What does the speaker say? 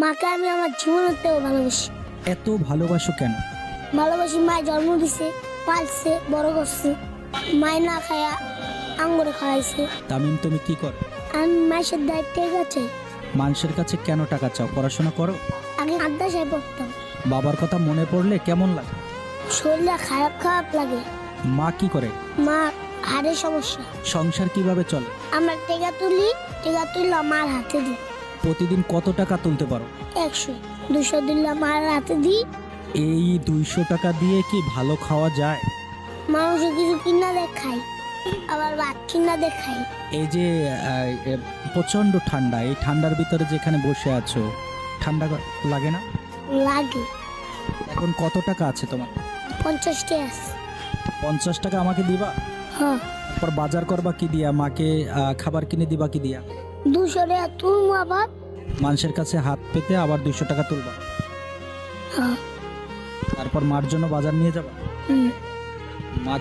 মাকে আমি আমার জীবনের থেকেও ভালোবাসি। এত ভালোবাসো কেন? ভালোবাসি, মায়ের জন্ম দিছে, পালছে, বড় করছে। মায় না খায়া আঙ্গুরে খাওয়াইছে। তামিম, তুমি কি করো? আমি মাসের দায়িত্ব আছে। মানুষের কাছে কেন টাকা চাও? পড়াশোনা করো? আগে মাদ্রাসায় পড়তাম। বাবার কথা মনে পড়লে কেমন লাগে? শরীরটা খারাপ খারাপ লাগে। মা কি করে? মা হাড়ের সমস্যা। সংসার কিভাবে চলে? আমরা টেকা তুললে মার হাতে দিই। প্রতিদিন কত টাকা তুলতে পারো? 100 200 দিলে মার হাতে দিই। এই 200 টাকা দিয়ে কি ভালো খাওয়া যায়? মানুষে কিছু কিনা দেখাই, আবার ভাত কিনা দেখাই। এই যে প্রচন্ড ঠান্ডা, এই ঠান্ডার ভিতরে যেখানে বসে আছো, ঠান্ডা লাগে না? লাগে। এখন কত টাকা আছে তোমার? 50 টাকা আছে। 50 টাকা আমাকে দিবা? হ্যাঁ। তারপর বাজার করবা কি দিয়া? মাকে খাবার কিনে দিবা কি দিয়া? 200 টাকা তুলবো আবার। মানুষের কাছে হাত পেতে আবার 200 টাকা তুলবা? হ্যাঁ। তারপর মার জন্য বাজার নিয়ে যাবা? হুম। মাকে